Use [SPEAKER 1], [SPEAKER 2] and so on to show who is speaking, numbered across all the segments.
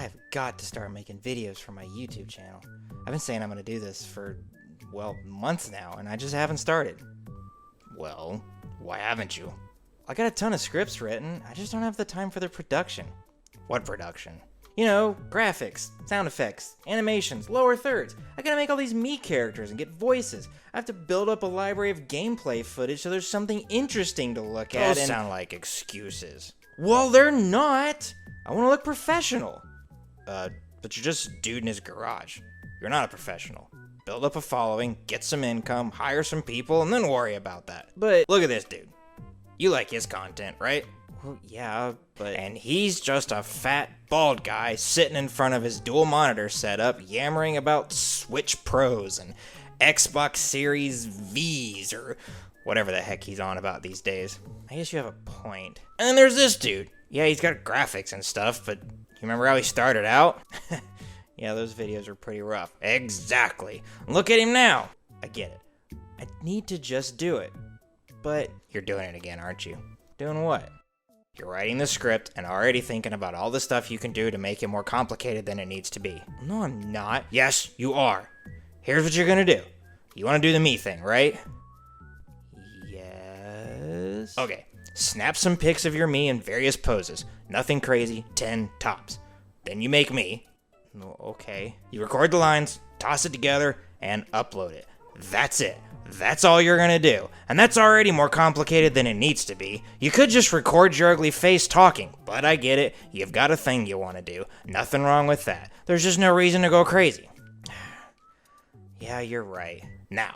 [SPEAKER 1] I've got to start making videos for my YouTube channel. I've been saying I'm going to do this for, well, months now, and I just haven't started. Well, why haven't you? I got a ton of scripts written, I just don't have the time for the production. What production? You know, graphics, sound effects, animations, lower thirds. I gotta make all these me characters and get voices. I have to build up a library of gameplay footage so there's something interesting to look at.
[SPEAKER 2] Those sound like excuses.
[SPEAKER 1] Well, they're not! I want to look professional.
[SPEAKER 2] But you're just a dude in his garage. You're not a professional. Build up a following, get some income, hire some people, and then worry about that.
[SPEAKER 1] But
[SPEAKER 2] Look at this dude. You like his content, right?
[SPEAKER 1] well, yeah, but
[SPEAKER 2] And he's just a fat, bald guy sitting in front of his dual monitor setup yammering about Switch Pros and Xbox Series Vs or whatever the heck he's on about these days.
[SPEAKER 1] I guess you have a point.
[SPEAKER 2] And then there's this dude. Yeah, he's got graphics and stuff, but you remember how he started out?
[SPEAKER 1] Yeah, those videos are pretty rough.
[SPEAKER 2] Exactly. Look at him now.
[SPEAKER 1] I get it. I need to just do it. But
[SPEAKER 2] You're doing it again, aren't you?
[SPEAKER 1] doing what?
[SPEAKER 2] You're writing the script and already thinking about all the stuff you can do to make it more complicated than it needs to be.
[SPEAKER 1] No, I'm not.
[SPEAKER 2] Yes, you are. Here's what you're gonna do. You wanna do the me thing, right?
[SPEAKER 1] Yes.
[SPEAKER 2] Okay, snap some pics of your me in various poses. Nothing crazy, 10 tops. Then you make me.
[SPEAKER 1] No, okay.
[SPEAKER 2] You record the lines, toss it together, and upload it. That's it. That's all you're gonna do. And that's already more complicated than it needs to be. You could just record your ugly face talking, but I get it. You've got a thing you wanna do. Nothing wrong with that. There's just no reason to go crazy.
[SPEAKER 1] Yeah, you're right.
[SPEAKER 2] Now,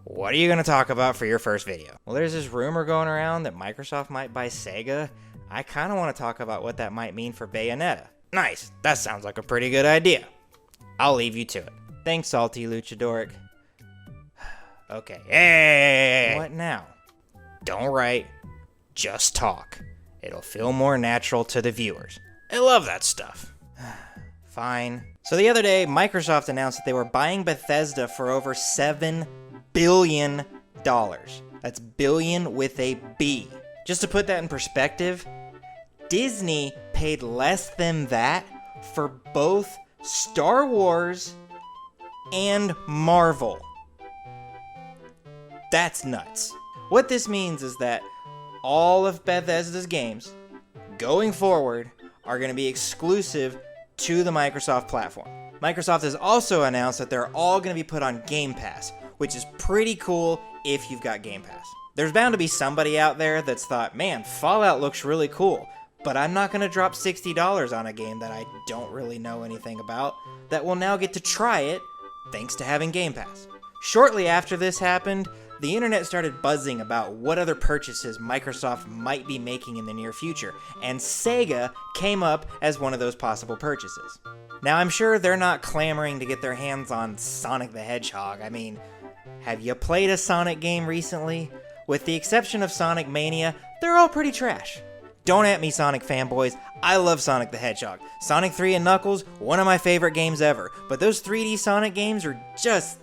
[SPEAKER 2] what are you gonna talk about for your first video?
[SPEAKER 1] Well, there's this rumor going around that Microsoft might buy SEGA. I kind of want to talk about what that might mean for Bayonetta.
[SPEAKER 2] Nice. That sounds like a pretty good idea. I'll leave you to it.
[SPEAKER 1] Thanks, Salty Luchadoric.
[SPEAKER 2] Okay. Hey!
[SPEAKER 1] What now?
[SPEAKER 2] Don't write, just talk. It'll feel more natural to the viewers. I love that stuff.
[SPEAKER 1] Fine. So the other day, Microsoft announced that they were buying Bethesda for over $7 billion. That's billion with a B. Just to put that in perspective, Disney paid less than that for both Star Wars and Marvel. That's nuts. What this means is that all of Bethesda's games, going forward, are going to be exclusive to the Microsoft platform. Microsoft has also announced that they're all going to be put on Game Pass, which is pretty cool if you've got Game Pass. There's bound to be somebody out there that's thought, man, Fallout looks really cool, but I'm not going to drop $60 on a game that I don't really know anything about, that will now get to try it thanks to having Game Pass. Shortly after this happened, the internet started buzzing about what other purchases Microsoft might be making in the near future, and SEGA came up as one of those possible purchases. Now, I'm sure they're not clamoring to get their hands on Sonic the Hedgehog. I mean, have you played a Sonic game recently? With the exception of Sonic Mania, they're all pretty trash. Don't at me, Sonic fanboys. I love Sonic the Hedgehog. Sonic 3 and Knuckles, one of my favorite games ever. But those 3D Sonic games are just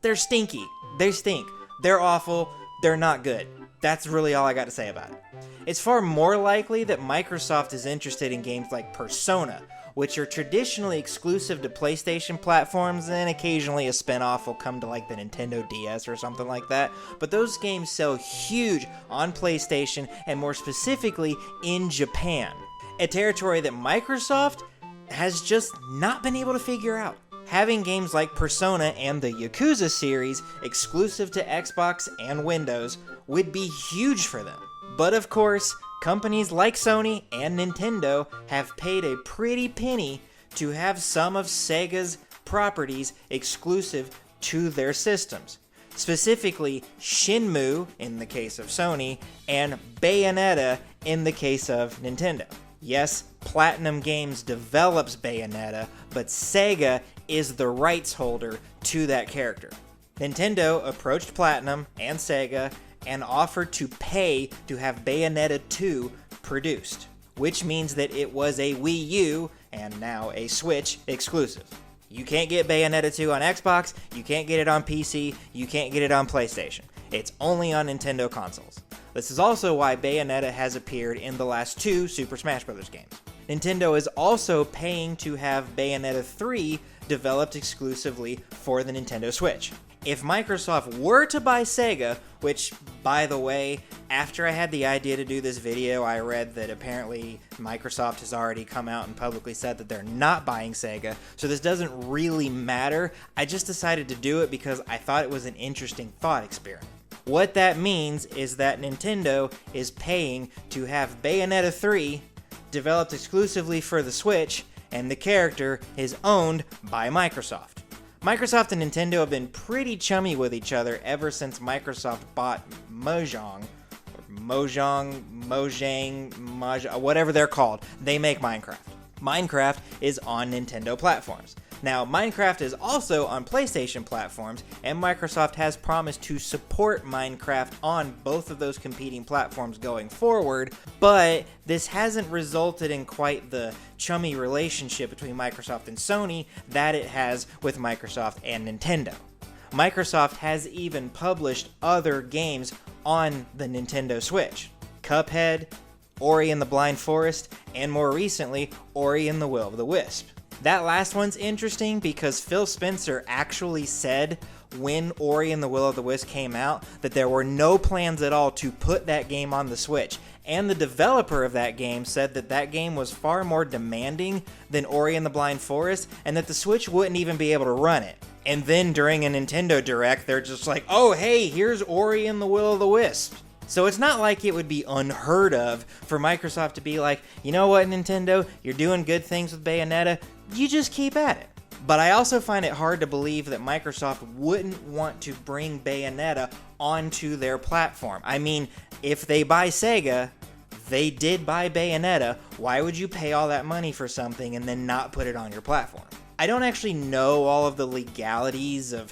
[SPEAKER 1] they're stinky. They stink. They're awful. They're not good. That's really all I got to say about it. It's far more likely that Microsoft is interested in games like Persona, which are traditionally exclusive to PlayStation platforms, and occasionally a spin-off will come to like the Nintendo DS or something like that. But those games sell huge on PlayStation, and more specifically in Japan, a territory that Microsoft has just not been able to figure out. Having games like Persona and the Yakuza series exclusive to Xbox and Windows would be huge for them. But of course, companies like Sony and Nintendo have paid a pretty penny to have some of Sega's properties exclusive to their systems. Specifically, Shenmue in the case of Sony, and Bayonetta in the case of Nintendo. Yes, Platinum Games develops Bayonetta, but Sega is the rights holder to that character. Nintendo approached Platinum and Sega and offered to pay to have Bayonetta 2 produced, which means that it was a Wii U and now a Switch exclusive. You can't get Bayonetta 2 on Xbox, you can't get it on PC, you can't get it on PlayStation. It's only on Nintendo consoles. This is also why Bayonetta has appeared in the last two Super Smash Bros. Games. Nintendo is also paying to have Bayonetta 3 developed exclusively for the Nintendo Switch. If Microsoft were to buy SEGA, which, by the way, after I had the idea to do this video, I read that apparently Microsoft has already come out and publicly said that they're not buying SEGA, so this doesn't really matter. I just decided to do it because I thought it was an interesting thought experiment. What that means is that Nintendo is paying to have Bayonetta 3 developed exclusively for the Switch, and the character is owned by Microsoft. Microsoft and Nintendo have been pretty chummy with each other ever since Microsoft bought Mojang, whatever they're called. They make Minecraft. Minecraft is on Nintendo platforms. Now, Minecraft is also on PlayStation platforms, and Microsoft has promised to support Minecraft on both of those competing platforms going forward, but this hasn't resulted in quite the chummy relationship between Microsoft and Sony that it has with Microsoft and Nintendo. Microsoft has even published other games on the Nintendo Switch. Cuphead, Ori and the Blind Forest, and more recently, Ori and the Will of the Wisp. That last one's interesting because Phil Spencer actually said when Ori and the Will of the Wisp came out that there were no plans at all to put that game on the Switch. And the developer of that game said that that game was far more demanding than Ori and the Blind Forest, and that the Switch wouldn't even be able to run it. And then during a Nintendo Direct, they're just like, oh hey, here's Ori and the Will of the Wisp. So it's not like it would be unheard of for Microsoft to be like, you know what, Nintendo, you're doing good things with Bayonetta, you just keep at it. But I also find it hard to believe that Microsoft wouldn't want to bring Bayonetta onto their platform. I mean, if they buy SEGA, they did buy Bayonetta, why would you pay all that money for something and then not put it on your platform? I don't actually know all of the legalities of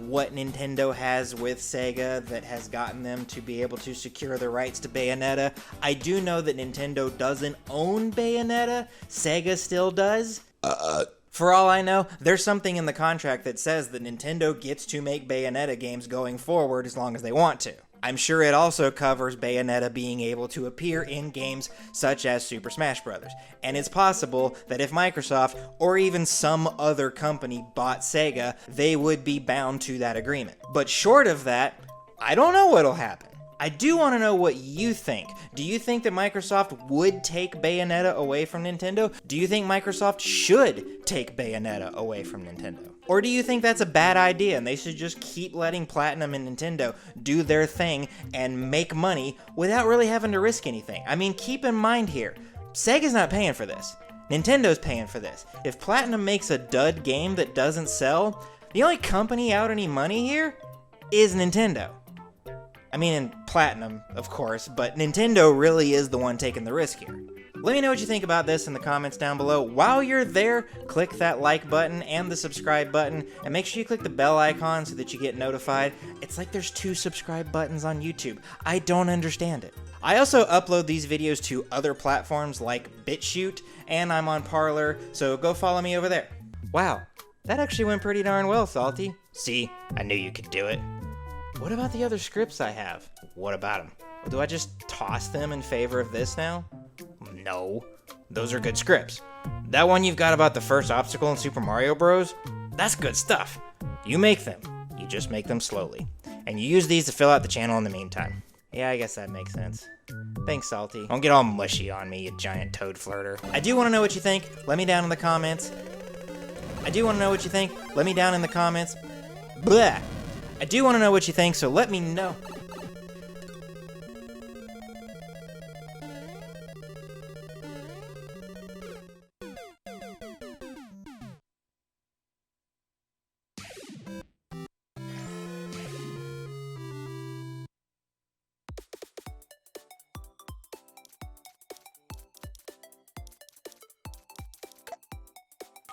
[SPEAKER 1] what Nintendo has with SEGA that has gotten them to be able to secure the rights to Bayonetta. I do know that Nintendo doesn't own Bayonetta, SEGA still does. For all I know, there's something in the contract that says that Nintendo gets to make Bayonetta games going forward as long as they want to. I'm sure it also covers Bayonetta being able to appear in games such as Super Smash Bros. And it's possible that if Microsoft, or even some other company, bought SEGA, they would be bound to that agreement. But short of that, I don't know what'll happen. I do want to know what you think. Do you think that Microsoft would take Bayonetta away from Nintendo? Do you think Microsoft should take Bayonetta away from Nintendo? Or do you think that's a bad idea and they should just keep letting Platinum and Nintendo do their thing and make money without really having to risk anything? I mean, keep in mind here, Sega's not paying for this. Nintendo's paying for this. If Platinum makes a dud game that doesn't sell, the only company out any money here is Nintendo. I mean, in Platinum, of course, but Nintendo really is the one taking the risk here. Let me know what you think about this in the comments down below. While you're there, click that like button and the subscribe button, and make sure you click the bell icon so that you get notified. It's like there's 2 subscribe buttons on YouTube. I don't understand it. I also upload these videos to other platforms like BitChute, and I'm on Parler, so go follow me over there. Wow, that actually went pretty darn well, Salty. See, I knew you could do it. What about the other scripts I have? What about them? Do I just toss them in favor of this now? No, those are good scripts. That one you've got about the first obstacle in Super Mario Bros? That's good stuff. You make them. You just make them slowly. And you use these to fill out the channel in the meantime. Yeah, I guess that makes sense. Thanks, Salty. Don't get all mushy on me, you giant toad flirter. I do want to know what you think. Let me down in the comments. Bleh. I do want to know what you think, so let me know.